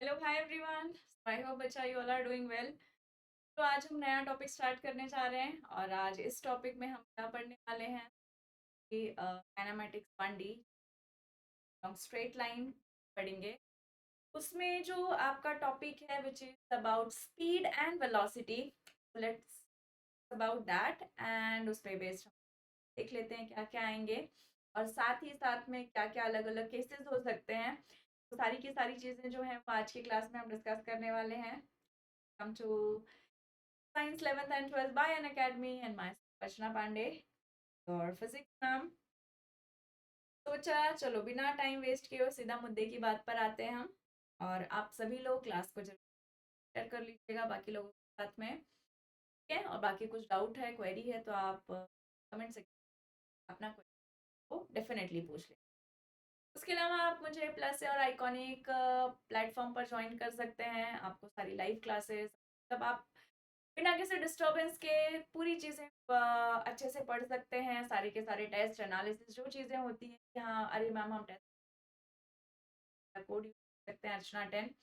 Hello hi everyone. I hope बच्चा you all are doing well. तो आज हम नया टॉपिक स्टार्ट करने जा रहे हैं और आज इस टॉपिक में हम क्या पढ़ने वाले हैं कि काइनेमेटिक्स 1D स्ट्रेट लाइन पढ़ेंगे। उसमें जो आपका टॉपिक है which is about speed and velocity. Let's about that and उस पे बेस्ड देख लेते हैं क्या क्या आएंगे और साथ ही साथ में क्या क्या अलग अलग केसेस हो सकते हैं। तो सारी की सारी चीज़ें जो हैं वो आज की क्लास में हम डिस्कस करने वाले हैं। Come to Science 11th and 12th by an Academy and myself Rachna Pandey, और फिजिक्स मैम। सोचा चलो बिना टाइम वेस्ट किए हुए सीधा मुद्दे की बात पर आते हैं हम। और आप सभी लोग क्लास को जरूर शेयर कर लीजिएगा बाकी लोगों के साथ में, ठीक है। और बाकी कुछ डाउट है, क्वेरी है तो आप कमेंट सेक्शन अपना क्वेरी को डेफिनेटली पूछ लें। उसके अलावा आप मुझे प्लस और आइकॉनिक प्लेटफॉर्म पर ज्वाइन कर सकते हैं। आपको सारी लाइव क्लासेस तब आप बिना किसी डिस्टरबेंस के पूरी चीज़ें अच्छे से पढ़ सकते हैं। सारे के सारे टेस्ट एनालिसिस जो चीज़ें होती हैं कि हाँ अरे मैम हम टेस्ट कोड यूज कर सकते हैं अर्चना 10।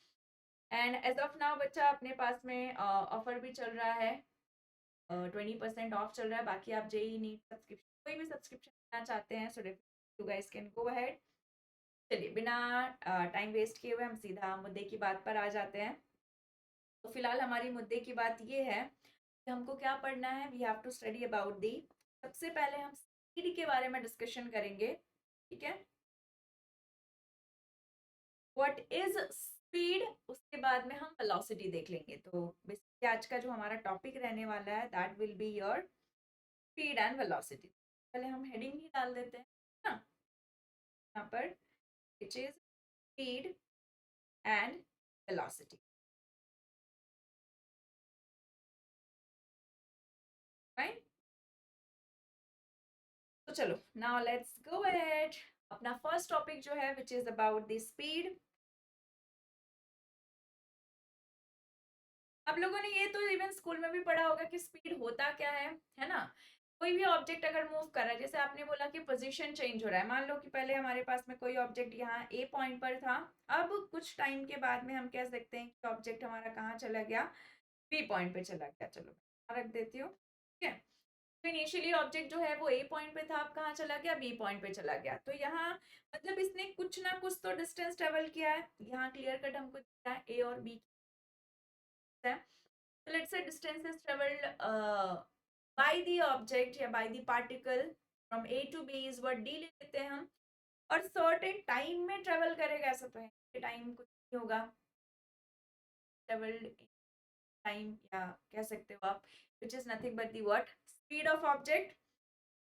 एंड एज ऑफ नाउ बच्चा अपने पास में ऑफर भी चल रहा है, 20% ऑफ चल रहा है। बाकी आप जेई नीट सब्सक्रिप्शन कोई भी सब्सक्रिप्शन लेना चाहते हैं so you guys can go ahead. चलिए बिना टाइम वेस्ट किए हुए हम सीधा मुद्दे की बात पर आ जाते हैं। तो फिलहाल हमारी मुद्दे की बात ये है कि हमको क्या पढ़ना है। We have to study about the. सबसे पहले हम स्पीड के बारे में डिस्कशन करेंगे, ठीक है। व्हाट इज स्पीड, उसके बाद में हम वेलोसिटी देख लेंगे। तो बेसिकली आज का जो हमारा टॉपिक रहने वाला है that will be your speed and velocity. पहले हम हेडिंग ही डाल देते हैं ना यहाँ पर, which is speed and velocity. Fine. तो चलो नाउ लेट्स गो अहेड। अपना फर्स्ट टॉपिक जो है which is about the speed. आप लोगों ने ये तो इवन स्कूल में भी पढ़ा होगा कि स्पीड होता क्या है ना। कोई भी ऑब्जेक्ट अगर मूव कर रहा है, जैसे आपने बोला कि पोजीशन चेंज हो रहा है, मान लो कि पहले हमारे पास में कोई ऑब्जेक्ट यहाँ ए पॉइंट पर था। अब कुछ टाइम के बाद में हम कह सकते हैं कि ऑब्जेक्ट हमारा कहाँ चला गया, बी पॉइंट पे चला गया। चलो मैं रख देती हूँ, ठीक है। तो इनिशियली ऑब्जेक्ट जो है वो ए पॉइंट पे था, अब कहाँ चला गया, बी पॉइंट पे चला गया। तो यहाँ मतलब इसने कुछ ना कुछ तो डिस्टेंस ट्रेवल किया है। यहाँ क्लियर कट हमको दिख रहा है ए और बी है। So let's say distance is traveled by the object या by the particle from A to B is what D ले लेते हैं हम। और certain time में travel करेगा, ऐसा तो है टाइम कुछ नहीं होगा। traveled time या कह सकते हो आप which is nothing but the what speed of object।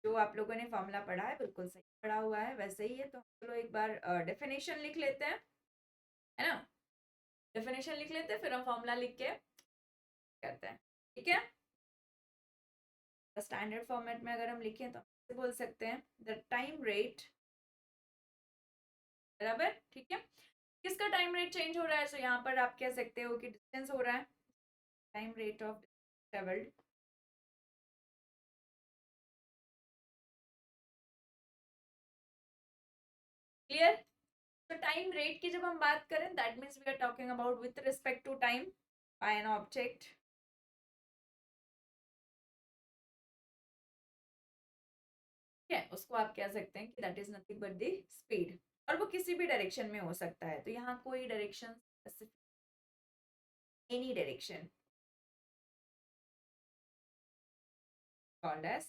जो आप लोगों ने फॉर्मूला पढ़ा है बिल्कुल सही पढ़ा हुआ है, वैसे ही है। तो चलो एक बार डेफिनेशन लिख लेते हैं, है ना। डेफिनेशन लिख लेते हैं फिर हम फॉर्मूला लिख के करते हैं, ठीक है। स्टैंडर्ड फॉर्मेट में अगर हम लिखें तो बोल सकते हैं द टाइम रेट, बराबर, ठीक है। किसका टाइम रेट चेंज हो रहा है, सो यहाँ पर आप कह सकते हो कि डिस्टेंस हो रहा है, time rate of travelled. Clear. तो टाइम रेट की जब हम बात करें that means we are talking about with respect to time by an object, ठीक है। उसको आप कह सकते हैं कि that is nothing but the speed. और वो किसी भी डायरेक्शन में हो सकता है, तो यहाँ कोई direction specific, any direction called as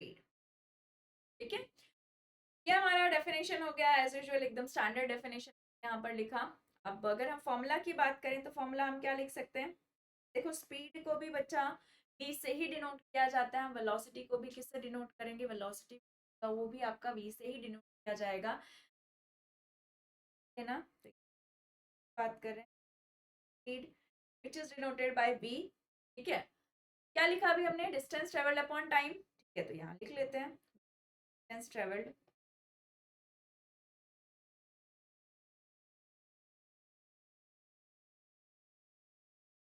speed, ठीक है। ये हमारा डेफिनेशन हो गया एज यूजुअल, एकदम स्टैंडर्ड डेफिनेशन यहाँ पर लिखा। अब अगर हम फॉर्मूला की बात करें तो फॉर्मूला हम क्या लिख सकते हैं। देखो स्पीड को भी बच्चा v से ही डिनोट किया जाता है, वेलोसिटी को भी किससे डिनोट करेंगे, वेलोसिटी का वो भी आपका v से ही डिनोट किया जाएगा, है ना। तो बात करें speed which is denoted by v, ठीक है। क्या लिखा अभी हमने, डिस्टेंस ट्रेवल्ड अपॉन टाइम, ठीक है। तो यहाँ लिख लेते हैं डिस्टेंस ट्रेवल्ड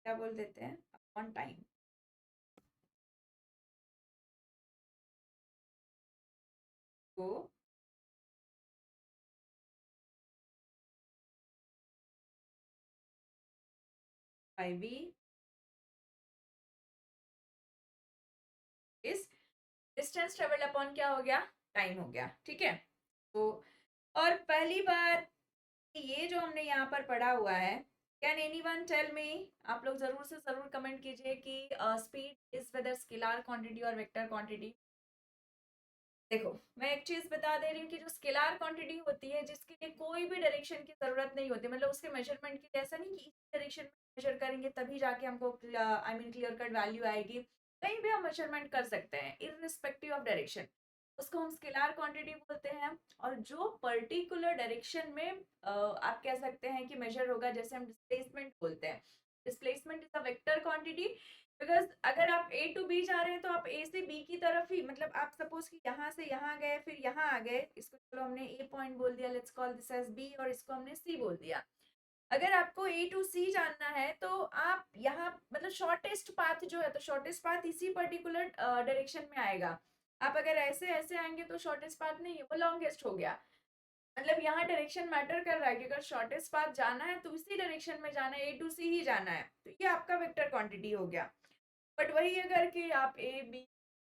क्या बोल देते हैं अपॉन टाइम। को by v is distance travelled upon क्या हो गया, टाइम हो गया। ठीक है, तो और पहली बार ये जो हमने यहाँ पर पढ़ा हुआ है, कैन एनीवन टेल मी, आप लोग जरूर से जरूर कमेंट कीजिए कि speed is whether scalar quantity और वेक्टर क्वांटिटी। देखो मैं एक चीज बता दे रही हूँ कि जो स्केलर क्वांटिटी होती है जिसके लिए कोई भी डायरेक्शन की जरूरत नहीं होती, मतलब उसके मेजरमेंट की ऐसा नहीं कि इस डायरेक्शन में मेजर करेंगे तभी जाके हमको I mean clear cut value आएगी, कहीं भी हम मेजरमेंट कर सकते हैं इररिस्पेक्टिव ऑफ डायरेक्शन, उसको हम स्केलर क्वांटिटी बोलते हैं। और जो पर्टिकुलर डायरेक्शन में आप कह सकते हैं कि मेजर होगा, जैसे हम डिस्प्लेसमेंट बोलते हैं, displacement is a vector quantity, because अगर आप ए टू बी जा रहे हैं तो आप ए से बी की तरफ ही, मतलब आप सपोज कि यहाँ से यहाँ गए फिर यहाँ आ गए, इसको चलो हमने ए पॉइंट बोल दिया, let's call this as B, और इसको हमने सी बोल दिया। अगर आपको ए टू सी जाना है तो आप यहाँ मतलब शॉर्टेस्ट पाथ जो है, तो शॉर्टेस्ट पाथ इसी पर्टिकुलर डायरेक्शन में आएगा। आप अगर ऐसे ऐसे आएंगे तो शॉर्टेस्ट पाथ नहीं है, वो लॉन्गेस्ट हो गया। मतलब यहाँ डायरेक्शन मैटर कर रहा है कि अगर शॉर्टेस्ट पाथ जाना है तो इसी डायरेक्शन में जाना है, ए टू सी ही जाना है, तो ये आपका वेक्टर क्वांटिटी हो गया। बट वही अगर कि आप ए बी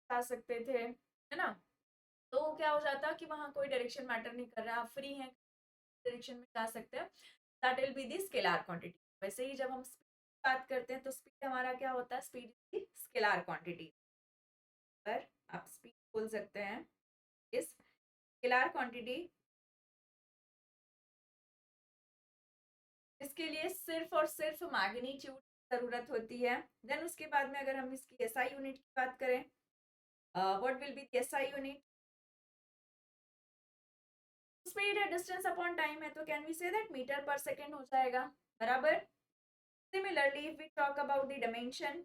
जा सकते थे, है ना, तो क्या हो जाता कि वहां कोई डायरेक्शन मैटर नहीं कर रहा, आप फ्री हैं, डायरेक्शन में जा सकते हैं, that will be the scalar quantity. वैसे ही जब हम स्पीड की बात करते हैं तो स्पीड हमारा क्या होता है, स्पीड की स्केलर क्वांटिटी, पर आप स्पीड बोल सकते हैं इस स्केलर क्वांटिटी। इसके लिए सिर्फ और सिर्फ मैग्नीट्यूड जरूरत होती है। देन उसके बाद में अगर हम इसकी एसआई यूनिट की बात करें, what will be the SI unit, speed है डिस्टेंस अपॉन टाइम है, तो can we say that metre per second हो जाएगा, बराबर। Similarly if we talk about the dimension,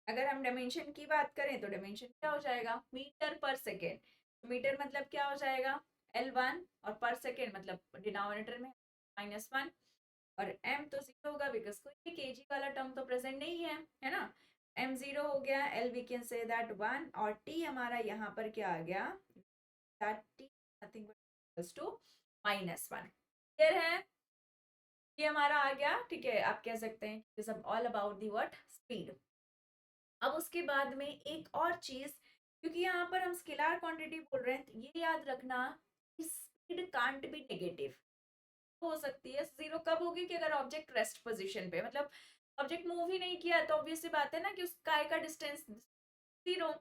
अगर हम डायमेंशन की बात करें तो डायमेंशन क्या हो जाएगा, मीटर पर सेकेंड। मीटर मतलब क्या हो जाएगा L1, और पर सेकेंड मतलब डिनोमिनेटर में -1, और m तो जीरो होगा बिकॉज कोई भी केजी वाला टर्म तो प्रेजेंट नहीं है ना। m जीरो हो गया, l we can say that 1, और t हमारा यहाँ पर क्या आ गया, that t nothing but equals to -1। Clear है, ये हमारा आ गया। ठीक है, आप कह सकते हैं कि सब all about the what, speed. अब उसके बाद में एक और चीज, क्योंकि यहाँ पर हम स्केलर क्वांटिटी बोल रहे हैं, तो ये याद रखना स्पीड कांट बी नेगेटिव। हो सकती है जीरो कब होगी, कि अगर ऑब्जेक्ट रेस्ट पोजीशन पे, मतलब ऑब्जेक्ट मूव ही नहीं किया, तो ऑब्वियस सी बात है ना कि उस काय का डिस्टेंस जीरो,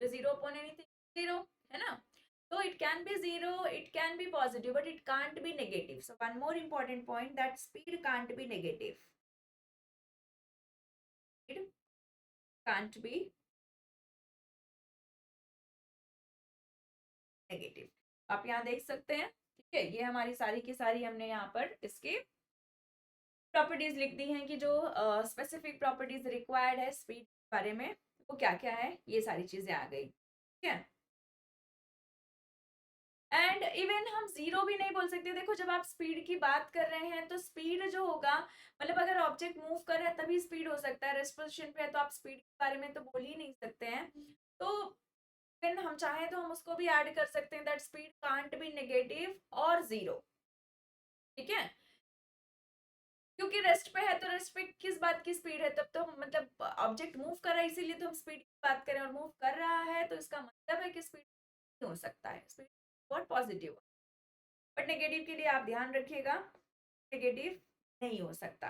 तो जीरो अपॉन एनीथिंग जीरो, है ना। तो it can be zero, it can be positive, but it can't be negative. So one more important point, that speed can't be negative, speed can't be negative. आप यहाँ देख सकते हैं, ठीक है, ये हमारी सारी की सारी हमने यहाँ पर इसकी प्रॉपर्टीज लिख दी हैं कि जो स्पेसिफिक प्रॉपर्टीज रिक्वायर्ड है स्पीड के बारे में, वो क्या क्या है, ये सारी चीजें आ गई। ठीक है, एंड इवन हम जीरो भी नहीं बोल सकते। देखो जब आप स्पीड की बात कर रहे हैं तो स्पीड जो होगा, मतलब अगर ऑब्जेक्ट मूव कर रहा है तभी स्पीड हो सकता है, रेस्ट पोजिशन पे है तो आप स्पीड के बारे में तो बोल ही नहीं सकते हैं। तो फिर हम चाहें तो हम उसको भी ऐड कर सकते हैं, that speed can't be negative और जीरो। ठीक है, क्योंकि रेस्ट पे है तो रेस्ट पे किस बात की स्पीड है, तब तो मतलब ऑब्जेक्ट मूव कर रहा है इसीलिए तो हम स्पीड की बात करें, और मूव कर रहा है तो इसका मतलब है कि स्पीड नहीं हो सकता है, स्पीड बहुत पॉजिटिव। बट नेगेटिव के लिए आप ध्यान रखिएगा, नेगेटिव नहीं हो सकता।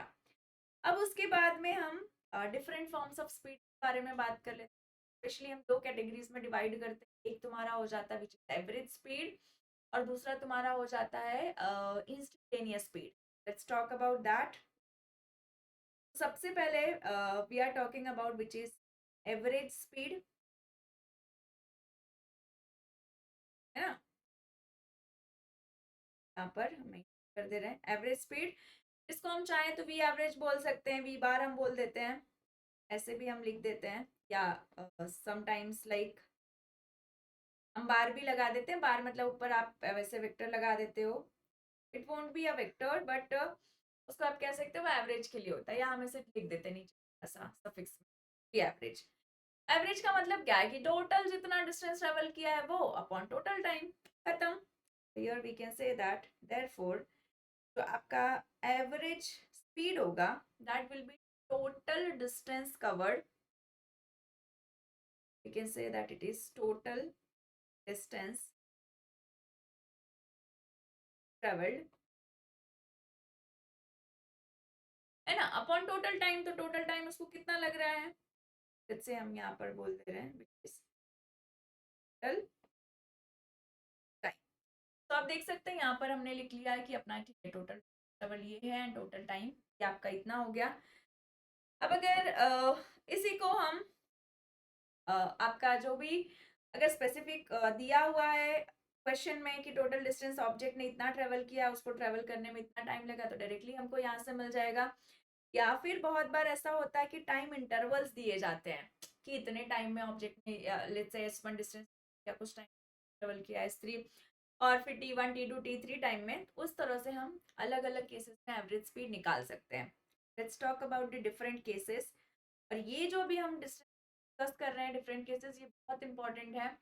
अब उसके बाद में हम डिफरेंट फॉर्म्स ऑफ स्पीड के बारे में बात कर लेते हैं। स्पेशली हम दो कैटेगरीज में डिवाइड करते हैं, एक तुम्हारा हो जाता है विच इज एवरेज स्पीड, और दूसरा तुम्हारा हो जाता है instantaneous speed. Let's talk about that. सबसे पहले we are talking about which is average speed, है ना, यहाँ पर हम कर दे रहे हैं एवरेज स्पीड। इसको हम चाहें तो वी एवरेज बोल सकते हैं, वी बार हम बोल देते हैं, ऐसे भी हम लिख देते हैं, या समटाइम्स लाइक हम बार भी लगा देते हैं, बार मतलब ऊपर आप वैसे वेक्टर लगा देते हो, it won't be a vector but उसको आप कह सकते हो वो एवरेज के लिए होता है, या हम ऐसे लिख देते हैं नीचे ऐसा सफिक्स में एवरेज। एवरेज का मतलब क्या है कि टोटल जितना डिस्टेंस ट्रेवल किया है वो अपॉन टोटल टाइम, खत्म। Here we can say that therefore जो आपका एवरेज स्पीड होगा that will be total distance covered, we can say that it is total distance traveled, है ना, अपॉन टोटल टाइम। तो टोटल टाइम उसको कितना लग रहा है, जैसे हम यहाँ पर बोल दे रहे हैं टोटल टाइम। तो आप देख सकते हैं यहाँ पर हमने लिख लिया है कि अपना ठीक है टोटल ट्रेवल ये है, टोटल टाइम ये आपका इतना हो गया। अब अगर इसी को हम आपका जो भी अगर स्पेसिफिक दिया हुआ है क्वेश्चन में कि टोटल डिस्टेंस ऑब्जेक्ट ने इतना ट्रेवल किया, उसको ट्रेवल करने में इतना टाइम लगा, तो डायरेक्टली हमको यहाँ से मिल जाएगा। या फिर बहुत बार ऐसा होता है कि टाइम इंटरवल्स दिए जाते हैं कि इतने टाइम में ऑब्जेक्ट ने लेट्स से S1 डिस्टेंस या कुछ टाइम ट्रेवल किया, S3 और फिर T1 T2 T3 टाइम में, उस तरह से हम अलग अलग केसेस में एवरेज स्पीड निकाल सकते हैं। Let's talk about the different cases. और ये जो भी हम डिस्कस कर रहे हैं डिफरेंट केसेस, ये बहुत इंपॉर्टेंट है।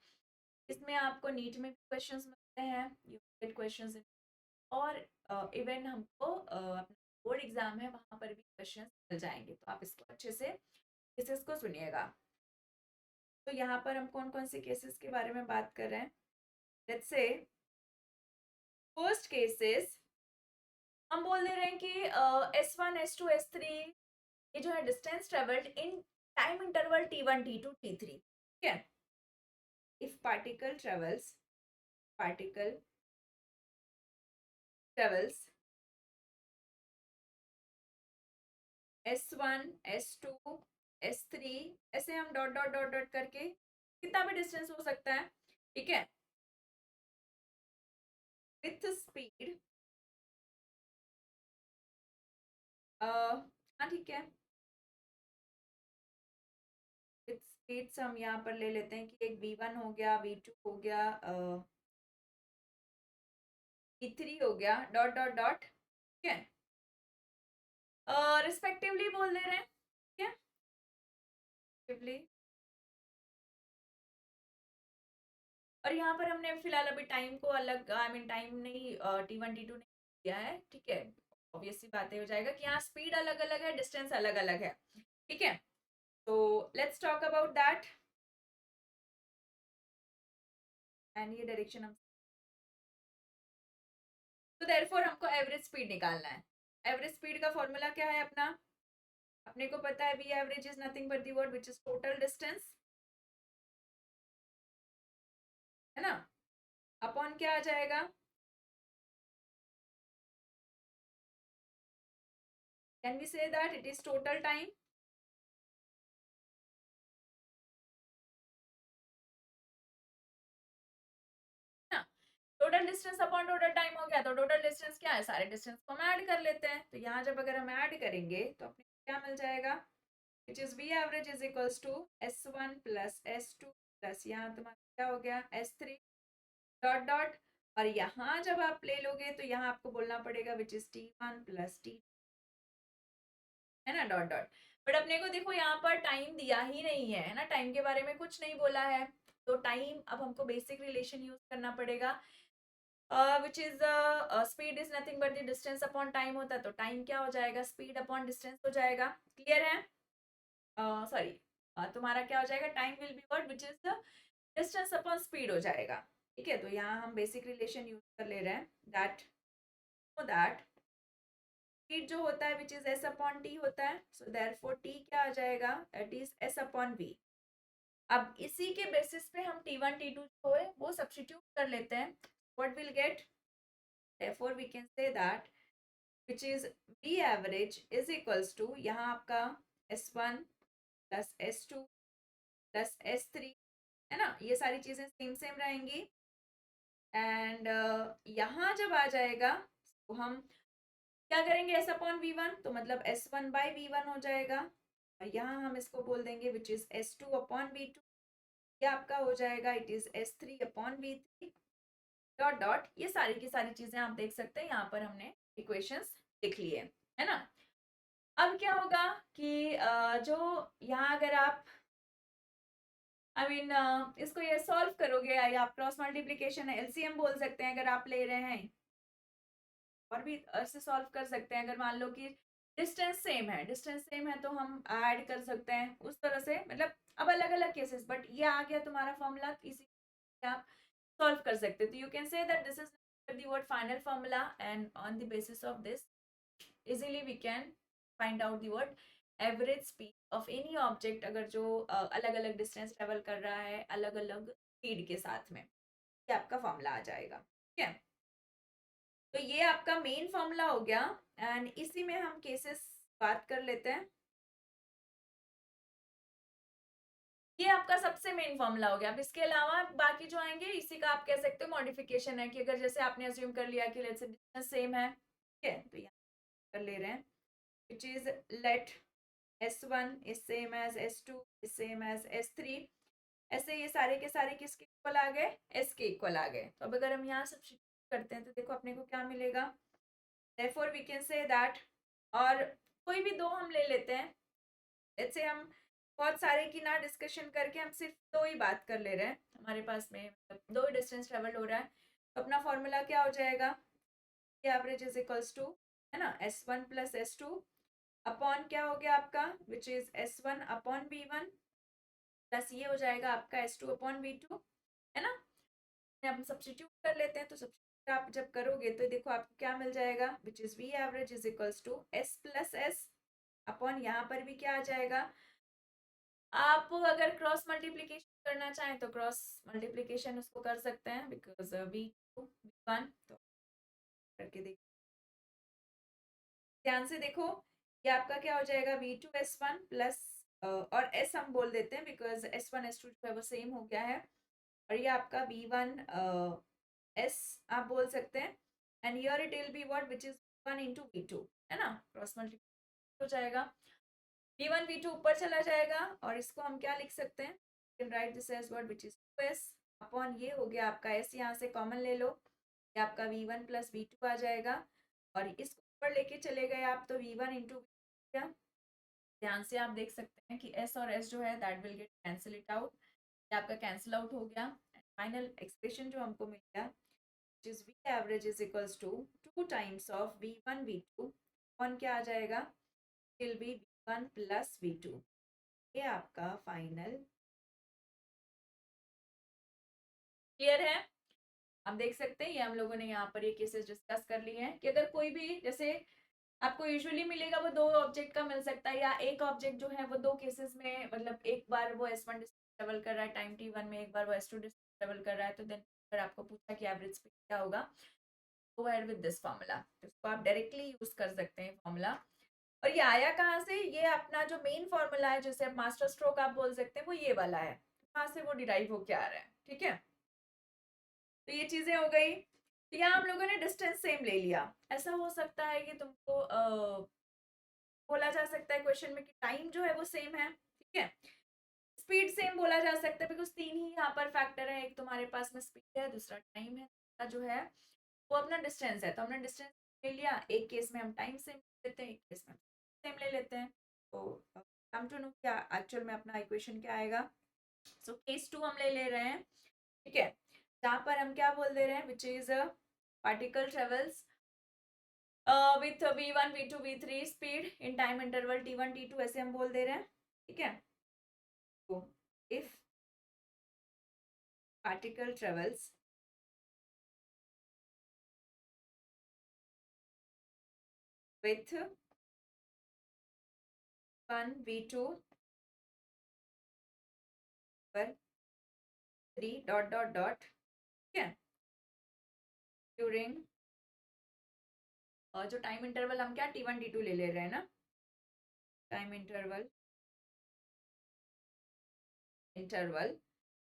इसमें आपको नीट में क्वेश्चंस मिलते हैं, यू गेट क्वेश्चंस, और इवन हमको अपना बोर्ड एग्जाम है वहां पर भी क्वेश्चंस मिल जाएंगे। तो आप इसको अच्छे से केसेस को सुनिएगा। तो यहाँ पर हम कौन कौन से केसेस के बारे में बात कर रहे हैं, लेट्स से फर्स्ट केसेस हम बोल दे रहे हैं कि S1 S2 S3 ये जो है distance travelled in time interval T1 T2 T3, ठीक है। If particle travels S1 S2 S3, ऐसे हम डॉट डॉट डॉट डॉट करके कितना भी डिस्टेंस हो सकता है, ठीक है, विथ स्पीड हाँ ठीक है, विथ स्पीड हम यहाँ पर ले लेते हैं कि एक V1 हो गया, V2 हो गया, V3 हो गया, डॉट डॉट डॉट, ठीक है, रिस्पेक्टिवली बोल दे रहे हैं, ठीक है, रिस्पेक्टिवली। और यहाँ पर हमने फिलहाल अभी टाइम को अलग, आई मीन टाइम नहीं, T1 T2 नहीं दिया है, ठीक है। ऑब्वियस सी बातें हो जाएगा कि यहाँ स्पीड अलग अलग है, डिस्टेंस अलग अलग है, ठीक है। तो let's talk about that, and ये डायरेक्शन हम, तो देयरफॉर हमको एवरेज स्पीड निकालना है। एवरेज स्पीड का फॉर्मूला क्या है अपना, अपने को पता है, V average is nothing but the word which is total distance, है ना, अपॉन क्या आ जाएगा, can we say that it is total time, total distance upon total time हो गया। तो टोटल डिस्टेंस क्या है, सारे डिस्टेंस को हम ऐड कर लेते हैं। तो यहाँ जब अगर हम ऐड करेंगे तो अपने क्या मिल जाएगा, which is V average is equals to S1 plus S2 plus यहाँ तुम्हारा क्या हो गया S3 डॉट डॉट, और यहाँ जब आप ले लोगे तो यहाँ आपको बोलना पड़ेगा which is T1 plus T, है ना, डॉट डॉट। बट अपने को देखो यहाँ पर टाइम दिया ही नहीं है ना, टाइम के बारे में कुछ नहीं बोला है। तो टाइम अब हमको बेसिक रिलेशन यूज करना पड़ेगा, which is speed is nothing but the distance upon time होता है, तो टाइम क्या हो जाएगा, स्पीड अपॉन डिस्टेंस हो जाएगा। क्लियर है, सॉरी तुम्हारा क्या हो जाएगा, time will be what which is the distance upon speed हो जाएगा, ठीक है। तो यहाँ हम बेसिक रिलेशन यूज कर ले रहे हैं, दैट स्पीड जो होता है which is S upon T होता है, सो देयरफॉर टी क्या आ जाएगा, that is S upon V। अब इसी के बेसिस पे हम T1 T2 जो है वो सब्स्टिट्यूट कर लेते हैं, what will get, therefore we can say that which is V average is equals to, यहाँ आपका S1 plus S2 plus S3, है ना, ये सारी चीजें सेम सेम रहेंगी। एंड यहाँ जब आ जाएगा तो हम क्या करेंगे, S अपॉन V1, तो मतलब S1 बाई V1 हो जाएगा, और यहाँ हम इसको बोल देंगे which is S2 upon V2, ये आपका हो जाएगा it is S3 upon V3 dot dot. ये सारी की सारी चीजें आप देख सकते हैं, यहाँ पर हमने इक्वेशंस लिख लिए, है ना। अब क्या होगा कि जो यहाँ अगर आप आई मीन इसको ये सॉल्व करोगे, या आप क्रॉस मल्टीप्लीकेशन है, एलसीएम बोल सकते हैं अगर आप ले रहे हैं, और भी ऐसे सॉल्व कर सकते हैं। अगर मान लो कि डिस्टेंस सेम है तो हम ऐड कर सकते हैं उस तरह से, मतलब अब अलग अलग केसेस, बट ये आ गया तुम्हारा फॉर्मूला, इसी आप सॉल्व कर सकते हो। तो you can say that this is the word final formula and on the basis of this easily we can find out the word average speed of any object, अगर जो अलग अलग डिस्टेंस ट्रेवल कर रहा है अलग अलग स्पीड के साथ में, ये आपका फॉर्मूला आ जाएगा। ठीक है, तो ये आपका मेन फॉर्मूला हो गया एंड इसी में हम केसेस बात कर लेते हैं। ये आपका सबसे मेन फॉर्मूला हो गया। अब इसके अलावा बाकी जो आएंगे इसी का आप कह सकते हो मॉडिफिकेशन है, कि अगर जैसे आपने अज्यूम कर लिया कि लेट्स से डिस्टेंस सेम है, ठीक है, तो यहाँ कर ले रहे हैं which is let S1 is same as S2 is same as S3, ऐसे ये सारे के सारे किसके इक्वल आ गए, S के इक्वल आ गए। तो अब अगर हम यहाँ सब्स्टिट्यूट करते हैं तो देखो अपने को क्या मिलेगा, therefore we can say that, और कोई भी दो हम ले लेते हैं, जैसे हम बहुत सारे की ना डिस्कशन करके हम सिर्फ दो ही बात कर ले रहे हैं, हमारे पास में मतलब दो ही डिस्टेंस ट्रेवल हो रहा है, तो अपना फॉर्मूला क्या हो जाएगा, एवरेज इज इक्वल्स टू, है ना, S1 प्लस S2 अपॉन क्या हो गया आपका, which is S1 upon V1 plus ये हो जाएगा आपका S2 अपॉन V2, है ना। हम सब्स्टिट्यूट कर लेते हैं, तो सब्स्टिट्यूट आप जब करोगे तो देखो आपको क्या मिल जाएगा, which is V average is equals to S plus S upon यहाँ पर भी क्या आ जाएगा, आप अगर क्रॉस मल्टीप्लीकेशन करना चाहें तो क्रॉस मल्टीप्लीकेशन उसको कर सकते हैं, बिकॉज V2 V1, तो करके देखो ध्यान से देखो, ये आपका क्या हो जाएगा V2 S1 प्लस और S हम बोल देते हैं बिकॉज S1 S2 जो है वो सेम हो गया है, और ये आपका V1 S आप बोल सकते हैं, and here it will be what which is V1 into V2, है ना, क्रॉस मल्टीप्लिकेशन हो जाएगा, V1 V2 ऊपर चला जाएगा, और इसको हम क्या लिख सकते हैं, can write this as what which is 2S upon ये हो गया आपका S, यहाँ से कॉमन ले लो, ये आपका V1 प्लस V2 आ जाएगा, और इसको ऊपर लेके चले गए आप तो V1 इंटू क्या, ध्यान से आप देख सकते हैं कि S और S जो है that will get cancel it out, ये आपका कैंसिल आउट हो गया, फाइनल एक्सप्रेशन जो हमको मिल गया which is V average is equals to 2 times of V1 V2 on क्या आ जाएगा, will be V1 plus V2, ये आपका फाइनल क्लियर है। आप देख सकते हैं ये हम लोगों ने यहाँ पर ये केसेस डिस्कस कर लिए हैं, कि अगर कोई भी जैसे आपको यूजुअली मिलेगा वो दो ऑब्जेक्ट का मिल सकता है, या एक ऑब्जेक्ट जो है वो दो केसेस में, मतलब एक बार वो S1 डिस्टेंस ट्रेवल कर रहा है टाइम T1 में, एक बार वो S2 डिस्टेंस ट्रेवल कर रहा है, तो देन अगर आपको पूछा कि एवरेज स्पीड क्या होगा, go ahead with this formula, इसको आप डायरेक्टली यूज कर सकते हैं फॉर्मूला। और ये आया कहाँ से, ये अपना जो मेन फॉर्मूला है जिसे आप मास्टर स्ट्रोक आप बोल सकते हैं, वो ये वाला है, कहाँ से वो डिराइव होके आ रहा है, ठीक है। तो ये चीजें हो गई, तो यहाँ हम लोगों ने डिस्टेंस सेम ले लिया, ऐसा हो सकता है कि तुमको बोला जा सकता है क्वेश्चन में कि टाइम जो है वो सेम है, ठीक है, स्पीड सेम बोला जा सकता है, बिकॉज तीन ही यहाँ पर फैक्टर है, एक तुम्हारे पास में स्पीड है, दूसरा टाइम है, दूसरा जो है वो अपना डिस्टेंस है, तो हमने डिस्टेंस ले लिया, एक केस में हम टाइम सेम लेते हैं, एक केस में सेम ले लेते हैं, तो कम टू नो क्या एक्चुअल में अपना इक्वेशन क्या आएगा। सो केस 2 हम ले रहे हैं, ठीक है, जहाँ पर हम क्या बोल दे रहे हैं, which is particle travels with V1 V2 V3 speed in time interval T1 T2 ऐसे हम बोल दे रहे हैं, ठीक है। तो if particle travels with 1 V2 पर 3 डॉट डॉट डॉट, ठीक है, ड्यूरिंग, और जो टाइम इंटरवल हम क्या T1 T2 ले रहे हैं ना, टाइम इंटरवल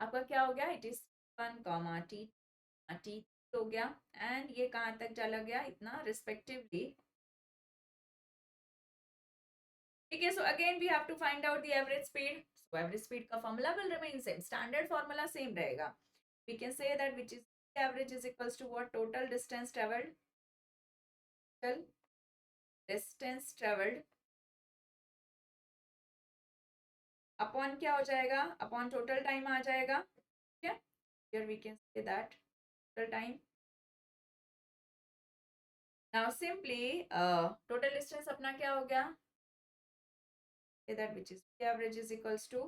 आपका क्या हो गया, इट इज 1 कॉमा T हो गया, एंड ये कहाँ तक चला गया, इतना रिस्पेक्टिवली, ठीक है। So again we have to find out the average speed, so average speed का formula will remain same, standard formula same रहेगा, we can say that which is average is equals to what, total distance travelled, upon क्या हो जाएगा, upon total time आ जाएगा, ठीक है, here we can say that total time. Now simply total distance अपना क्या हो गया, that which is p average is equals to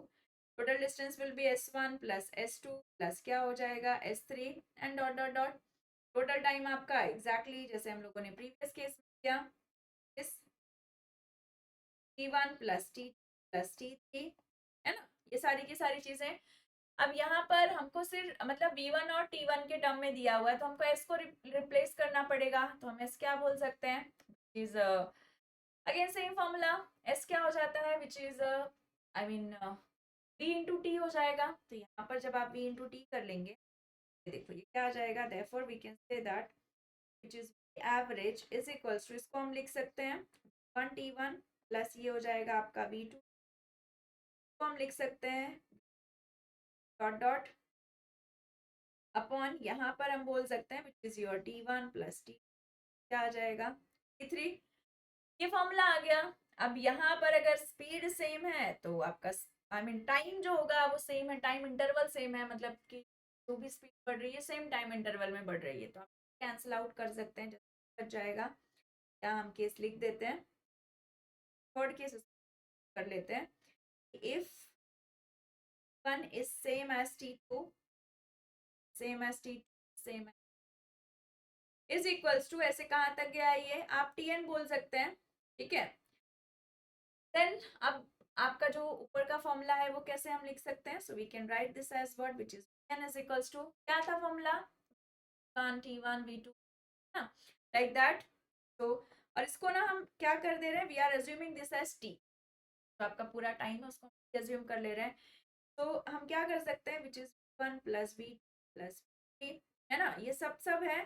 total distance will be s1 plus s2 plus क्या हो जाएगा s3 and dot dot dot total time आपका exactly जैसे हम लोगों ने प्रीवियस केस में किया, इस t1 plus t plus t3 है ना, ये सारी की सारी चीजें। अब यहाँ पर हमको सिर्फ मतलब v1 और t1 के टर्म में दिया हुआ है, तो हमको s को रिप्लेस करना पड़ेगा, तो हम s क्या बोल सकते हैं, is again same formula, s क्या हो जाता है which is I mean v into T हो जाएगा। तो यहाँ पर जब आप v इंटू टी कर लेंगे, देखो ये क्या आ जाएगा, therefore we can say that which is average is equals to, इसको हम लिख सकते हैं 1t1 प्लस ये हो जाएगा आपका v2, तो हम लिख सकते हैं डॉट डॉट अपॉन, यहाँ पर हम बोल सकते हैं which is your t1 plus t, क्या आ जाएगा t3, ये फॉर्मूला आ गया। अब यहाँ पर अगर स्पीड सेम है तो आपका आई मीन टाइम जो होगा वो सेम है, टाइम इंटरवल सेम है, मतलब कि जो भी स्पीड बढ़ रही है सेम टाइम इंटरवल में बढ़ रही है, तो आप कैंसिल आउट कर सकते हैं, जैसे बच जाएगा। या हम केस लिख देते हैं, थर्ड केस कर लेते हैं, if 1 is same as t2 same as t same is equals to, ऐसे कहाँ तक गया ये आप tn बोल सकते हैं, ठीक है। देन अब आपका जो ऊपर का फॉर्मूला है वो कैसे हम लिख सकते हैं, so we can write this as what which is n is equals to, क्या था फॉर्मूला, t1 v2 ना, लाइक दैट। तो और इसको ना हम क्या कर दे रहे हैं, we are assuming this as t, तो आपका पूरा टाइम है उसको अज्यूम कर ले रहे हैं, तो हम क्या कर सकते हैं which is 1 plus v plus t, है ना, ये सब सब है।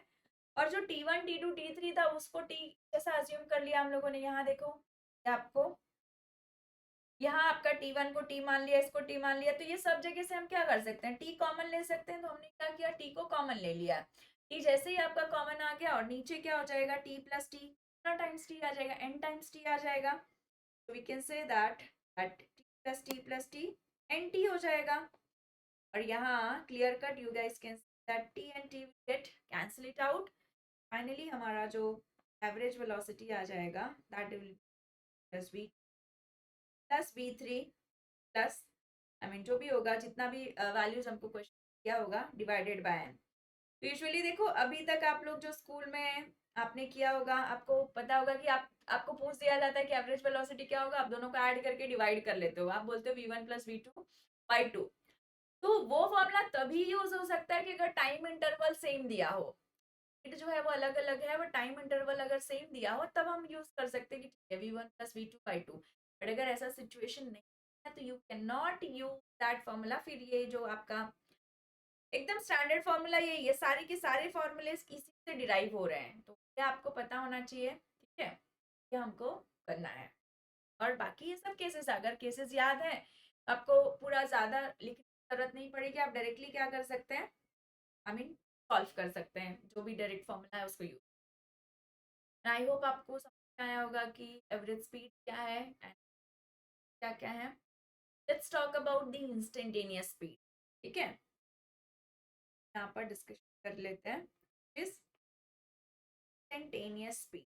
और जो t1 t2 t3 था उसको t जैसा अज्यूम कर लिया हम लोगों ने, यहाँ देखो आपको यहाँ आपका t1 को t मान लिया, इसको t मान लिया, तो ये सब जगह से हम क्या कर सकते हैं, t कॉमन ले सकते हैं, तो हमने क्या किया t को कॉमन ले लिया, t जैसे ही आपका कॉमन आ गया और नीचे क्या हो जाएगा t plus T, times t आ जाएगा, n टाइम्स t आ जाएगा, तो we can say that t plus T nt हो जाएगा। और यहाँ clear cut you guys can that t and t get cancel it out, finally हमारा जो एवरेज वेलोसिटी आ जाएगा that will plus v plus v3 plus I mean जो भी होगा, जितना भी वैल्यूज हमको क्वेश्चन किया होगा डिवाइडेड बाय n। तो यूजुअली देखो अभी तक आप लोग जो स्कूल में आपने किया होगा, आपको पता होगा कि आपको पूछ दिया जाता है कि एवरेज वेलोसिटी क्या होगा, आप दोनों को ऐड करके डिवाइड कर लेते हो, आप बोलते हो v1 प्लस v2 बाई 2, तो वो फॉर्मूला तभी यूज हो सकता है कि अगर टाइम इंटरवल सेम दिया हो, जो है वो अलग अलग है, वो टाइम इंटरवल अगर सेम दिया हो तब हम यूज कर सकते हैं कि ठीक है v1 plus v2 by 2, but अगर ऐसा सिचुएशन नहीं है तो you can not use that formula. फिर ये जो आपका एकदम स्टैंडर्ड फॉर्मूला ये सारे के सारे फॉर्मूले इसी से डिराइव हो रहे हैं, तो ये आपको पता होना चाहिए, ठीक है, ये हमको करना है। और बाकी ये सब केसेस, अगर केसेस याद है आपको पूरा ज्यादा लिखने की जरूरत नहीं पड़ेगी, आप डायरेक्टली क्या कर सकते हैं, आई मीन सॉल्व कर सकते हैं, जो भी डायरेक्ट फॉर्मूला है उसको यूज। आई होप आपको समझ में आया होगा कि एवरेज स्पीड क्या है एंड क्या क्या है। Let's talk about the instantaneous speed, ठीक है, यहाँ पर डिस्कशन कर लेते हैं इस इंस्टेंटेनियस स्पीड।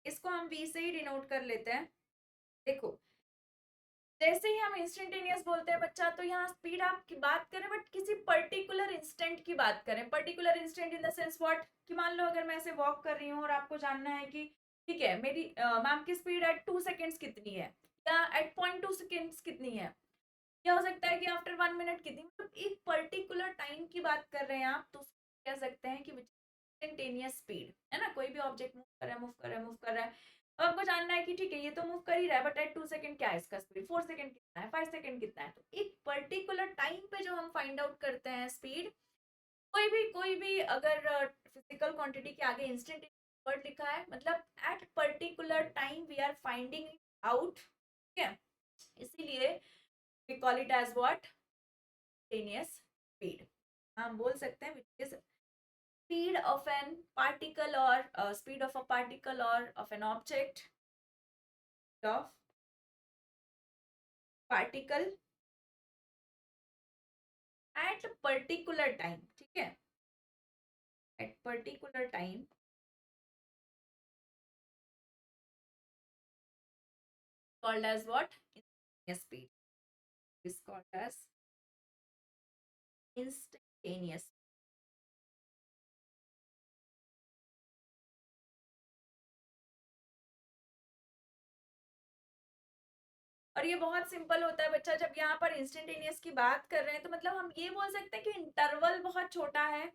इसको हम v से ही डिनोट कर लेते हैं। देखो जैसे ही हम इंस्टेंटेनियस बोलते हैं बच्चा, तो यहाँ स्पीड आप की बात करें बट किसी पर्टिकुलर इंस्टेंट की बात करें, particular instant in the sense what, कि मान लो अगर मैं ऐसे वॉक कर रही हूँ और आपको जानना है कि ठीक है मेरी मैम की स्पीड एट 2 सेकेंड्स कितनी है या एट 0.2 सेकेंड्स कितनी है, क्या हो सकता है कि आफ्टर 1 मिनट कितनी, मतलब एक पर्टिकुलर टाइम की बात कर रहे हैं आप, तो कह सकते हैं कि इंस्टेंटेनियस स्पीड, है ना, कोई भी ऑब्जेक्ट मूव कर रहा है मूव कर रहा है मूव कर रहा है, अब आपको जानना है कि ठीक है ये तो मूव कर ही रहा है बट एट 2 सेकंड क्या है इसका स्पीड, 4 सेकंड कितना है, 5 सेकंड कितना है, तो एक पर्टिकुलर टाइम पे जो हम फाइंड आउट करते हैं स्पीड, कोई भी अगर फिजिकल क्वांटिटी के आगे इंस्टेंट वर्ड लिखा है, मतलब at particular time we are finding out, ठीक है, इसीलिए we call it as what, instantaneous speed, हम बोल सकते हैं which is speed of an particle or speed of a particle or of an object of particle eight particular time, ठीक है, eight particular time called as what? Instantaneous speed is called as instantaneous. और ये बहुत simple होता है बच्चा, जब यहाँ पर इंस्टेंटेनियस की बात कर रहे हैं तो मतलब हम ये बोल सकते हैं कि इंटरवल बहुत छोटा है।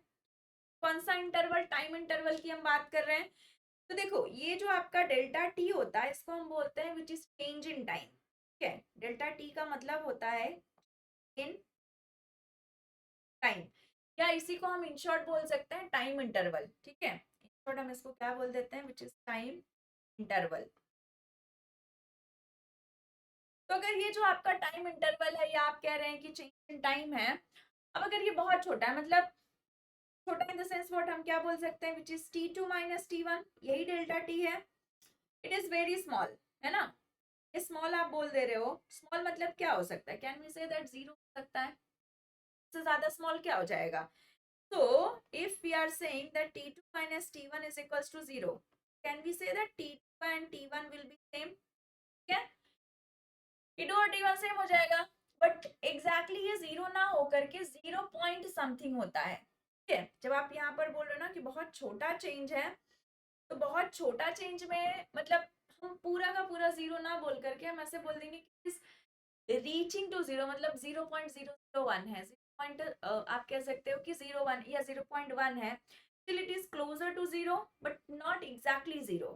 कौन सा इंटरवल? टाइम इंटरवल की हम बात कर रहे हैं। तो देखो ये जो आपका डेल्टा टी होता है इसको हम बोलते हैं which is change in time, ठीक है। डेल्टा टी का मतलब होता है इन टाइम, या इसी को हम इन शॉर्ट बोल सकते हैं टाइम इंटरवल, ठीक है। इन शॉर्ट हम इसको क्या बोल देते हैं? Which is time interval. तो अगर ये जो आपका टाइम इंटरवल है या आप कह रहे हैं कि चेंज इन टाइम है, अब अगर ये बहुत छोटा है, मतलब छोटा इन द सेंस व्हाट हम क्या बोल सकते हैं? Which is T two minus T one, यही डेल्टा टी है। इट इज वेरी स्मॉल, है ना। ये स्मॉल आप बोल दे रहे हो, स्मॉल मतलब क्या हो सकता है? Can we say that zero हो सकता है? इससे ज्यादा स्मॉल क्या हो जाएगा? तो if we are saying that t2 minus t1 is equals to 0, can we say that t2 and t1 will be same? क्या t2 और t1 सेम हो जाएगा, बट एग्जैक्टली ये जीरो ना होकर के 0 पॉइंट समथिंग होता है, ठीक है। जब आप यहाँ पर बोल रहे हो ना कि बहुत छोटा चेंज है, तो बहुत छोटा चेंज में मतलब हम पूरा का पूरा जीरो ना बोल करके हम ऐसे बोल देंगे कि रीचिंग टू जीरो, मतलब 0.001 है, 0. आप कह सकते हो कि 0.1 या 0.1 है, still it is closer to 0 but not exactly 0.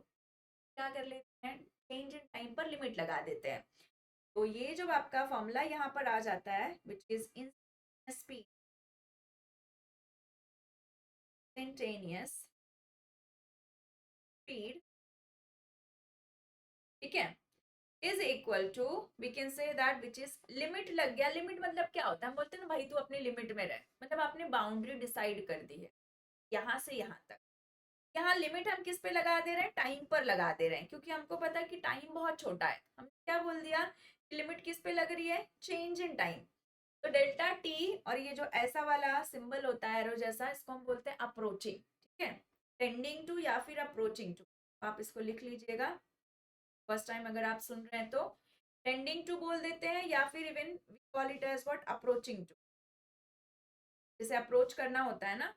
क्या कर लेते हैं? चेंज इन टाइम पर लिमिट लगा देते हैं। तो ये जो आपका फॉर्मूला यहाँ पर आ जाता है विच इज इंस्टेंटेनियस स्पीड, ठीक है, is equal to, we can say that which is, limit लग गया। लिमिट मतलब क्या होता है? हम बोलते हैं ना भाई तू अपनी लिमिट में रह, मतलब आपने बाउंड्री डिसाइड कर दी है यहाँ से यहाँ तक। यहाँ लिमिट हम किस पे लगा दे रहे हैं? टाइम पर लगा दे रहे हैं, क्योंकि हमको पता है कि टाइम बहुत छोटा है। हम क्या बोल दिया? लिमिट किस पे लग रही है? Change in time. तो डेल्टा टी और ये जो ऐसा वाला सिंबल होता है एरो जैसा, इसको हम बोलते हैं अप्रोचिंग, ठीक है, टेंडिंग टू या फिर अप्रोचिंग टू। आप इसको लिख लीजिएगा फर्स्ट टाइम अगर आप सुन रहे हैं तो। टेंडिंग टू बोल देते हैं या फिर even we call it as what? Approaching to. जैसे अप्रोच करना होता है ना,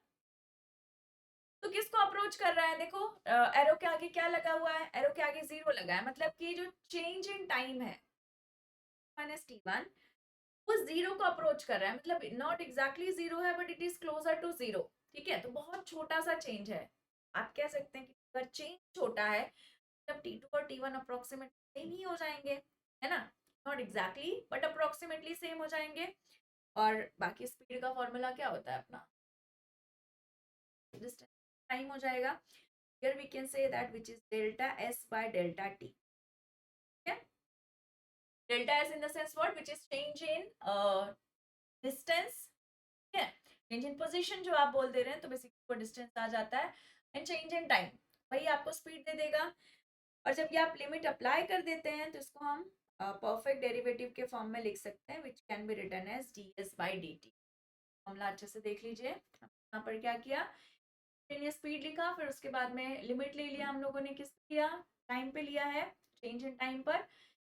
तो किसको अप्रोच कर रहा है? देखो एरो के आगे क्या लगा हुआ है? एरो के आगे जीरो लगा है, मतलब कि जो चेंज इन टाइम है माइनस टी वन, वो जीरो को अप्रोच कर रहा है, मतलब नॉट एग्जैक्टली जीरो है but it is closer to zero, ठीक है। तो बहुत छोटा सा चेंज है। आप कह सकते हैं कि अगर चेंज छोटा है तब टी टू और टी वन अप्रोक्सीमेट सेम ही हो जाएंगे, है ना। Not exactly but approximately same हो जाएंगे। और बाकी स्पीड का फॉर्मूला क्या होता है अपना? डिस्टेंस टाइम हो जाएगा। here we can say that which is delta s by delta t, okay. Delta s in the sense what? Which is change in distance, ठीक है। change in position जो आप बोल दे रहे हैं तो बेसिकली वो डिस्टेंस आ जाता है, एंड चेंज इन टाइम वही आपको स्पीड दे देगा। और जब ये आप लिमिट अप्लाई कर देते हैं तो इसको हम परफेक्ट डेरिवेटिव के फॉर्म में लिख सकते हैं which can be written as ds by dt। Formula अच्छे से देख लीजिए। यहाँ पर क्या किया? स्पीड लिखा, फिर उसके बाद में लिमिट ले लिया हम लोगों ने, किस लिया? टाइम पे लिया है, चेंज इन टाइम पर।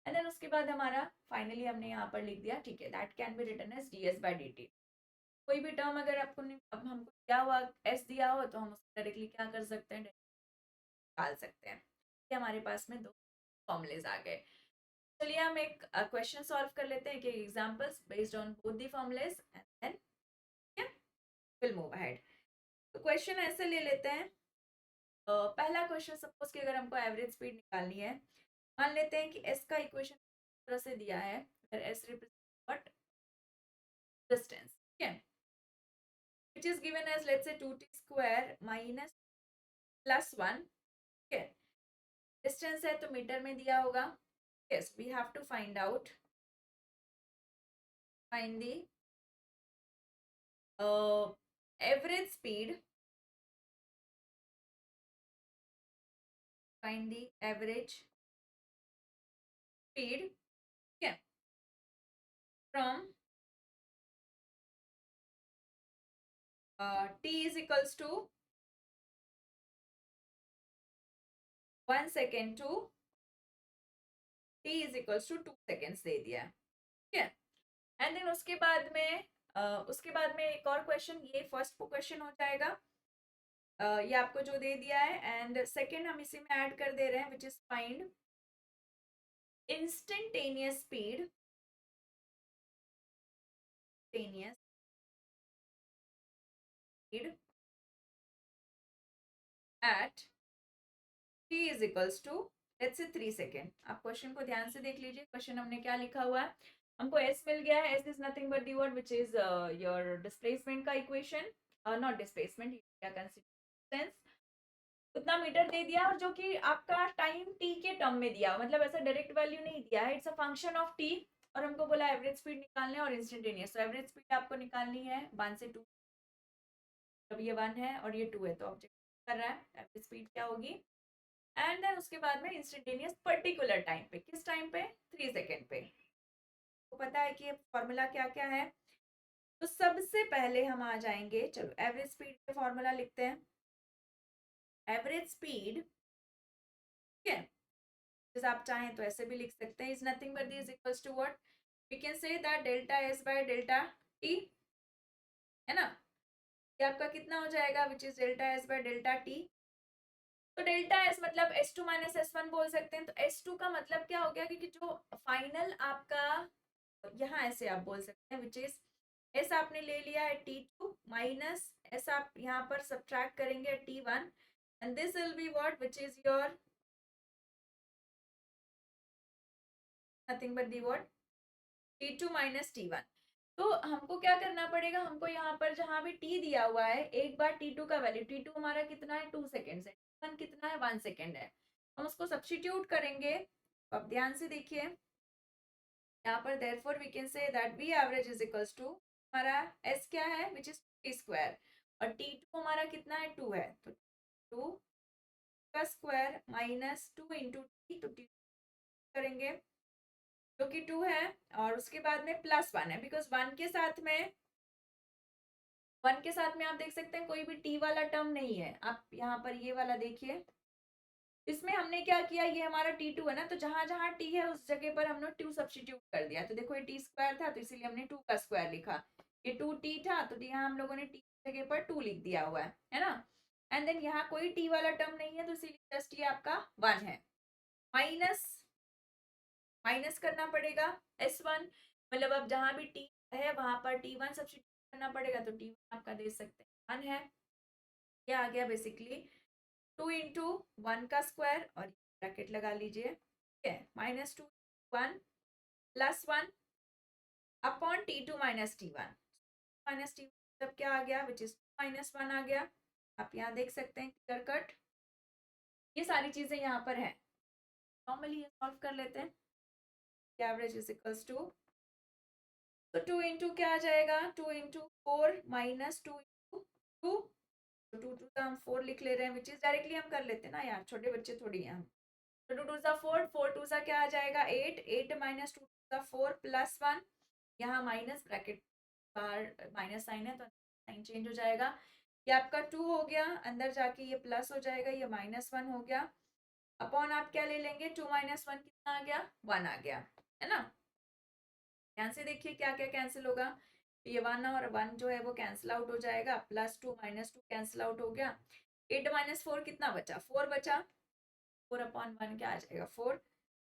एंड देन उसके बाद हमारा फाइनली हमने यहाँ पर लिख दिया, ठीक है, that can be written as ds by dt। कोई भी टर्म अगर आपको अब हमको दिया हुआ s दिया हो तो हम उसको डायरेक्टली क्या कर सकते हैं? निकाल सकते हैं। ये हमारे पास में दो फॉर्मूलेज आ गए। चलिए हम एक क्वेश्चन सॉल्व कर लेते हैं, कि examples based on both the formulae and then will move ahead. तो क्वेश्चन ऐसे ले लेते हैं। पहला क्वेश्चन, सपोज कि अगर हमको एवरेज स्पीड निकालनी है, मान लेते हैं कि s का इक्वेशन इस तरह से दिया है, s रिप्रेजेंट व्हाट? डिस्टेंस, ठीक है, which is given as let's say 2t square minus plus 1, ठीक है। डिस्टेंस है तो मीटर में दिया होगा। yes we have to find the average speed, find the average speed, ठीक है, from 0 to t, ठीक है, 2t square minus plus 1, ठीक है। डिस्टेंस है तो मीटर में दिया होगा। yes we have to find the average speed, find the average speed from t is equals to 1 second to t is equals to 2 seconds दे दिया है, ठीक है। एंड देन उसके बाद में एक और क्वेश्चन, ये फर्स्ट क्वेश्चन हो जाएगा, ये आपको जो दे दिया है। एंड सेकेंड हम इसी में ऐड कर दे रहे हैं, which is find instantaneous speed at t is equals to let's say 3 second. आप क्वेश्चन को ध्यान से देख लीजिए, क्वेश्चन हमने क्या लिखा हुआ है। हमको s मिल गया है, s is nothing but the word which is your displacement का इक्वेशन, नॉट डिस्प्लेसमेंट, क्या कंसिस्टेंस, उतना मीटर दे दिया, और जो कि आपका टाइम t के टर्म में दिया, मतलब ऐसा डायरेक्ट वैल्यू नहीं दिया है, it's a function of t। और हमको बोला एवरेज स्पीड निकालने और इंस्टेंटेनियस, तो एवरेज स्पीड आपको निकालनी है 1 से 2, जब ये 1 है और ये 2 है तो ऑब्जेक्ट कर रहा है, एवरेज स्पीड क्या होगी। एंड देन उसके बाद में इंस्टेंटेनियस पर्टिकुलर टाइम पे, किस टाइम पे, 3 सेकेंड पे। तो पता है कि ये फॉर्मूला क्या क्या है। तो सबसे पहले हम आ जाएंगे, चलो एवरेज स्पीड का फॉर्मूला लिखते हैं। एवरेज स्पीड, ठीक है, जैसे आप चाहें तो ऐसे भी लिख सकते हैं, is nothing but this equals to what, we can say that delta S by delta T, है ना। ये आपका कितना हो जाएगा, which is delta S by delta T. तो डेल्टा एस मतलब S two minus S one बोल सकते हैं। तो एस टू का मतलब क्या हो गया, क्योंकि जो फाइनल आपका यहाँ ऐसे आप बोल सकते हैं, विच इज एस आपने ले लिया है टी टू माइनस एस, आप यहाँ पर सब्ट्रैक्ट करेंगे T one, and this will be what, which is your nothing but the what, T two minus T one. तो हमको क्या करना पड़ेगा, हमको यहाँ पर जहां भी t दिया हुआ है, एक बार t2 का वैल्यू, t2 हमारा कितना है 2 सेकेंड है, t1 कितना है 1 सेकेंड है, हम उसको सब्स्टिट्यूट करेंगे। अब ध्यान से देखिए, यहाँ पर therefore we can say that v average is equals to, हमारा s क्या है, विच इज t स्क्वायर, और t2 हमारा कितना है 2 है, तो 2 का स्क्वायर माइनस 2 इंटू टी, तो t करेंगे जो कि 2 है, और उसके बाद में प्लस 1 है, बिकॉज 1 के साथ में आप देख सकते हैं कोई भी टी वाला टर्म नहीं है। आप यहाँ पर ये वाला देखिए, इसमें हमने क्या किया, ये हमारा टी टू है ना, तो जहां जहां टी है उस जगह पर हमने टू सब्स्टिट्यूट कर दिया। तो देखो ये टी स्क्वायर था, तो इसीलिए हमने 2 का स्क्वायर लिखा। ये 2t था, तो यहाँ हम लोगों ने टी की जगह पर 2 लिख दिया हुआ है ना। एंड देन यहाँ कोई टी वाला टर्म नहीं है, तो इसीलिए जस्ट ये आपका 1 है। माइनस माइनस करना पड़ेगा s1, मतलब अब जहां भी t है वहां पर t1 सब्स्टिट्यूट करना पड़ेगा, तो t1 आपका दे सकते हैं 1 है। क्या आ गया बेसिकली 2 इंटू 1 का स्क्वायर, और ब्रैकेट लगा लीजिए, ठीक है, minus 2 1 plus 1 upon t2 minus t1, minus T तब क्या आ गया, विच इज माइनस 1 आ गया। आप यहाँ देख सकते हैं क्लियर कट, ये सारी चीजें यहाँ पर है। नॉर्मली ये सॉल्व कर लेते हैं, एवरेज इज इक्वल्स टू, तो 2 इंटू क्या आ जाएगा, 2 इंटू 4 माइनस 2 इंटू 2, तो 2 2 का हम 4 लिख ले रहे हैं, विच इज डायरेक्टली हम कर लेते हैं ना यार, छोटे बच्चे थोड़ी हैं हम। तो 2 2 सा 4, 4 2 सा क्या आ जाएगा 8, 8 माइनस 2 सा 4 प्लस 1, यहाँ माइनस ब्रैकेट बाहर माइनस साइन है तो साइन चेंज हो जाएगा। ये आपका 2 हो गया, अंदर जाके ये प्लस हो जाएगा, ये -1 हो गया, अपॉन आप क्या ले लेंगे 2 माइनस 1 कितना आ गया 1 आ गया, है ना। ध्यान से देखिए क्या क्या कैंसिल होगा, ये 1 और 1 जो है वो कैंसिल आउट हो जाएगा, +2 -2 कैंसिल आउट हो गया, 8 माइनस 4 कितना बचा 4 बचा, 4 अपॉन 1 क्या आ जाएगा 4।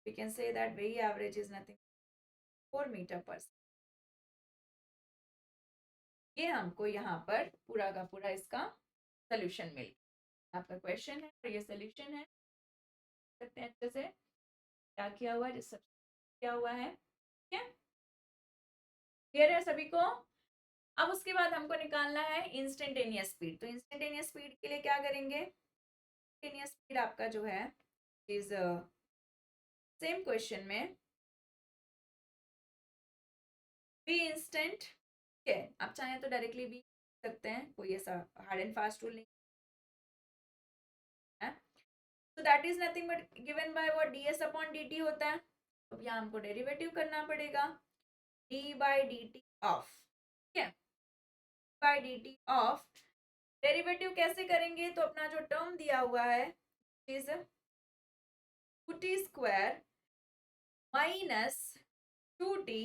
We can say that very average is nothing 4 metre per. ये हमको यहाँ पर पूरा का पूरा इसका सोल्यूशन मिल गया। आपका क्वेश्चन है और ये सोल्यूशन है, सकते हैं अच्छे से क्या किया हुआ है, सब क्या हुआ है, ठीक है, क्लियर है सभी को। अब उसके बाद हमको निकालना है इंस्टेंटेनियस स्पीड। तो इंस्टेंटेनियस स्पीड के लिए क्या करेंगे, इंस्टेंटेनियस स्पीड आपका जो है इज सेम क्वेश्चन में बी इंस्टेंट, ठीक है, आप चाहें तो डायरेक्टली भी सकते हैं, कोई ऐसा हार्ड एंड फास्ट रूल नहीं है। तो that is nothing but given by what ds upon dt होता है। अब यहाँ हमको डेरिवेटिव करना पड़ेगा, d बाई dt ऑफ, ठीक है, बाई dt ऑफ डेरिवेटिव कैसे करेंगे? तो अपना जो टर्म दिया हुआ है is 2t² minus 2t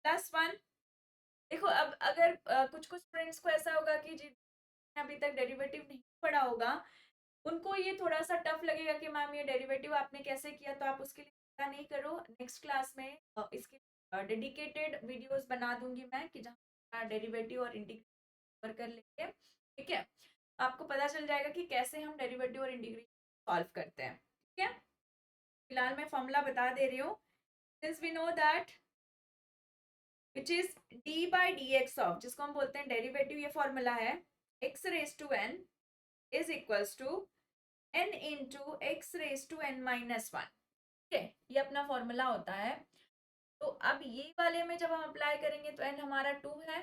plus 1। देखो अब अगर कुछ कुछ स्टूडेंट्स को ऐसा होगा कि जिन्होंने अभी तक डेरिवेटिव नहीं पढ़ा होगा, उनको ये थोड़ा सा टफ लगेगा कि मैम ये डेरिवेटिव आपने कैसे किया, तो आप उसके लिए चिंता नहीं करो। नेक्स्ट क्लास में इसकी डेडिकेटेड वीडियोस बना दूंगी मैं, कि जहाँ डेरिवेटिव और इंटीग्रेशन कर लेंगे, ठीक है। आपको पता चल जाएगा कि कैसे हम डेरिवेटिव और इंटीग्रेशन सॉल्व करते हैं, ठीक है। फिलहाल मैं फॉर्मूला बता दे रही हूँ। Since we know that which is D by D X of, जिसको हम बोलते हैं डेरिवेटिव, ये फॉर्मूला है X raise to N is equals to n into X raise to N minus 1, ठीक है। ये अपना फॉर्मूला होता है। तो अब ये वाले में जब हम अप्लाई करेंगे तो n हमारा 2 है,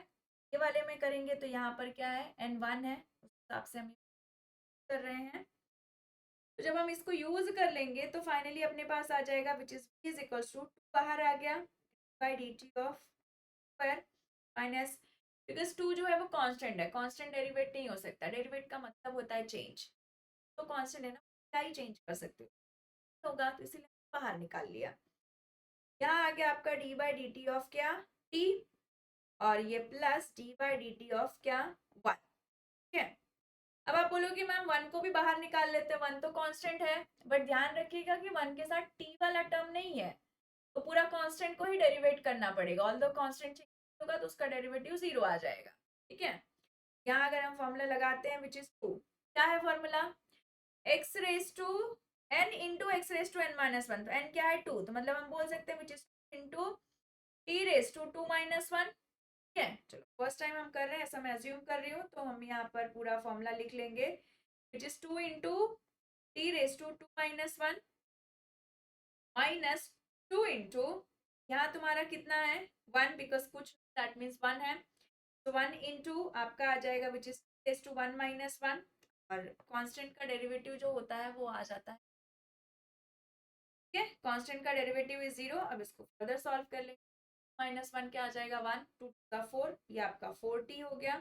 ये वाले में करेंगे तो यहाँ पर क्या है, n 1 है, उस हिसाब से हम कर रहे हैं। तो जब हम इसको यूज कर लेंगे तो फाइनली अपने पास आ जाएगा विच इज इक्वल्स टू 2 बाहर आ गया by D T of square minus, because 2 जो है वो कांस्टेंट है, कांस्टेंट डेरिवेट नहीं हो सकता, डेरिवेट का मतलब होता है चेंज, तो कांस्टेंट है ना, क्या ही चेंज कर सकते हो होगा, तो इसीलिए बाहर निकाल लिया। यहाँ आ गया आपका D by D T of क्या, टी, और ये plus D by D T of क्या, 1, ठीक है। अब आप बोलोगे मैम 1 को भी बाहर निकाल लेते हैं, 1 तो कांस्टेंट है, बट ध्यान रखिएगा कि 1 के साथ टी वाला टर्म नहीं है, तो पूरा कांस्टेंट को ही डेरिवेट करना पड़ेगा। ऑल्दो कांस्टेंट चेंज होगा तो उसका डेरिवेटिव 0 आ जाएगा, ठीक है। यहाँ अगर हम फॉर्मूला लगाते हैं विच इज 2, क्या है formula, X raise to N into X raise to N minus 1, तो एन क्या है 2, तो मतलब हम बोल सकते हैं which is into T raise to 2 minus 1, ठीक है। चलो फर्स्ट टाइम हम कर रहे हैं, ऐसा मैं अज्यूम कर रही हूँ, तो हम यहाँ पर पूरा फॉर्मूला लिख लेंगे which is 2 into T raise to 2 minus 1 minus 2 into, यहाँ तुम्हारा कितना है 1, बिकॉज कुछ दैट मीन्स 1 है, तो 1 इंटू आपका आ जाएगा which is raise to 1 minus 1, और कांस्टेंट का डेरिवेटिव जो होता है वो आ जाता है, ठीक है। कांस्टेंट का डेरिवेटिव इज 0। अब इसको फर्दर सॉल्व कर लेंगे, माइनस 1 क्या आ जाएगा 1, 2 का 4, ये आपका 4t हो गया,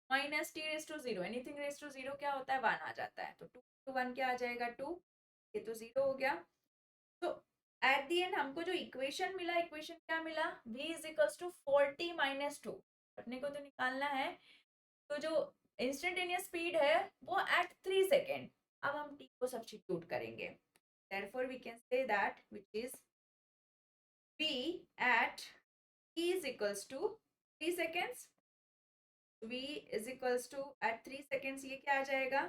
minus T raise to 0, anything raise to 0 क्या होता है 1 आ जाता है, तो 2 टू 1 क्या आ जाएगा 2, ये तो 0 हो गया। तो एट दी एंड हमको जो इक्वेशन मिला, इक्वेशन क्या मिला, v is equals to 40 minus 2, अपने को तो निकालना है। तो जो इंस्टेंटेनियस स्पीड है वो एट 3 सेकेंड, अब हम t को सब्स्टिट्यूट करेंगे, therefore we can say that which is v at t is equals to 3 seconds, v is equals to at 3 seconds, ये क्या आ जाएगा,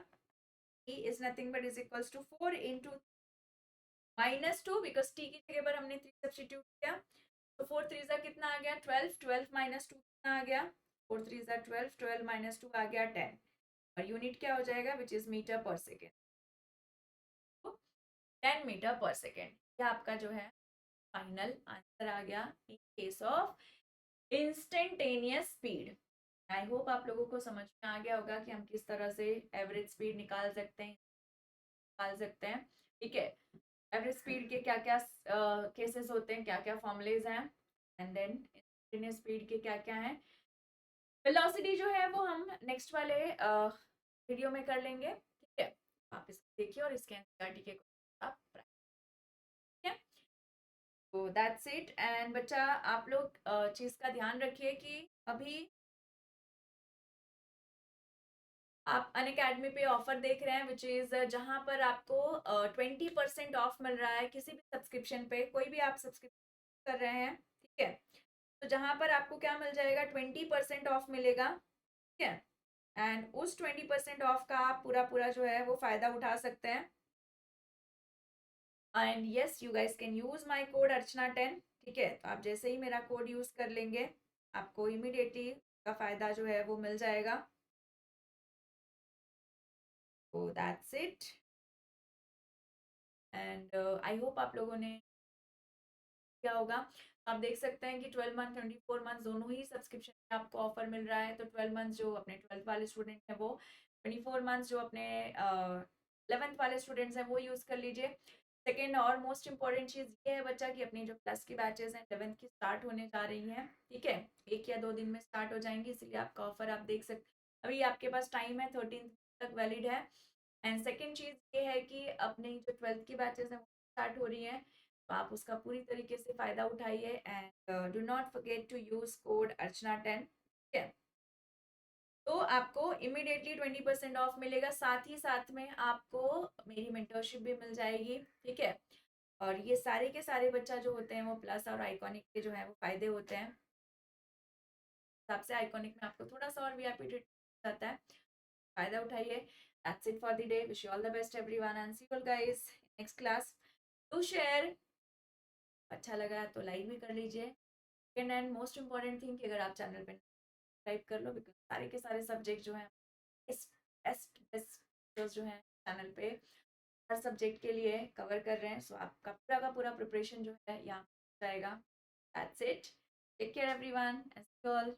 e is nothing but is equals to 4 into minus 2, because t की जगह पर हमने 3 substitute किया, तो 4 3 जा कितना आ गया 12, 12 माइनस 2 कितना आ गया 4 3 जा 12, 12 माइनस 2 आ गया 10, और यूनिट क्या हो जाएगा which is metre per second, तो 10 मीटर पर सेकेंड, ये आपका जो है फाइनल आंसर आ गया in case of instantaneous speed. I hope आप लोगों को समझ में आ गया होगा कि हम किस तरह से एवरेज स्पीड निकाल सकते हैं, ठीक है। एवरेज स्पीड के क्या क्या केसेस होते हैं, क्या क्या फॉर्मूलेज हैं, एंड देन इंस्टेंटेनियस स्पीड के क्या क्या हैं। वेलोसिटी जो है वो हम नेक्स्ट वाले वीडियो में कर लेंगे, ठीक है। आप इसको देखिए और इसके एनसीईआरटी के आप ठीक है। तो दैट्स इट। एंड बच्चा आप लोग चीज़ का ध्यान रखिए कि अभी आप अनअकैडमी पे ऑफर देख रहे हैं विच इज जहां पर आपको 20% ऑफ मिल रहा है किसी भी सब्सक्रिप्शन पे, कोई भी आप सब्सक्रिप्शन कर रहे हैं, ठीक है। तो जहां पर आपको क्या मिल जाएगा 20% ऑफ मिलेगा, ठीक है। एंड उस 20% ऑफ का आप पूरा पूरा जो है वो फायदा उठा सकते हैं। And yes you guys can use my code Archana 10, ठीक है। तो आप जैसे ही मेरा कोड यूज कर लेंगे आपको इमीडिएटली का फायदा जो है वो मिल जाएगा। तो that's it. And I hope आप लोगों ने क्या होगा, आप देख सकते हैं कि 12 मंथ 24 मंथ दोनों ही सब्सक्रिप्शन में आपको ऑफर मिल रहा है। तो 12 मंथ जो अपने 12th वाले स्टूडेंट हैं वो, 24 मंथ जो अपने 11th वाले स्टूडेंट्स हैं वो यूज़ कर लीजिए। सेकेंड और मोस्ट इंपॉर्टेंट चीज़ ये है बच्चा कि अपनी जो प्लस की बैचेस हैं 11th की स्टार्ट होने जा रही हैं, ठीक है। 1 या 2 दिन में स्टार्ट हो जाएंगी, इसलिए आपका ऑफर आप देख सकते अभी आपके पास टाइम है, 13 तक वैलिड है। एंड सेकेंड चीज़ ये है कि अपनी जो 12th की बैचेस हैं वो स्टार्ट हो रही हैं, तो आप उसका पूरी तरीके से फ़ायदा उठाइए। And do not forget to use code Archana 10, ठीक है। तो आपको इमीडिएटली 20% ऑफ मिलेगा, साथ ही साथ में आपको मेरी मेंटरशिप भी मिल जाएगी, ठीक है। और ये सारे के सारे बच्चा जो होते हैं वो प्लस और आइकॉनिक के जो है वो फायदे होते हैं। हिसाब से आइकॉनिक में आपको थोड़ा सा और वीआईपी ट्रीटमेंट जाता है, फायदा उठाइए। That's it for the day, wish you all the best everyone and see you all guys next class. To share, अच्छा लगा तो लाइक भी कर लीजिए। Second and most important thing कि अगर आप चैनल पे सब्सक्राइब कर लो, बिकॉज सारे के सारे सब्जेक्ट जो हैं इस बेस्ट बेस्ट जो है चैनल पे हर सब्जेक्ट के लिए कवर कर रहे हैं। सो आपका पूरा का पूरा प्रिपरेशन जो है यहाँ जाएगा। That's it, take care everyone and see you all.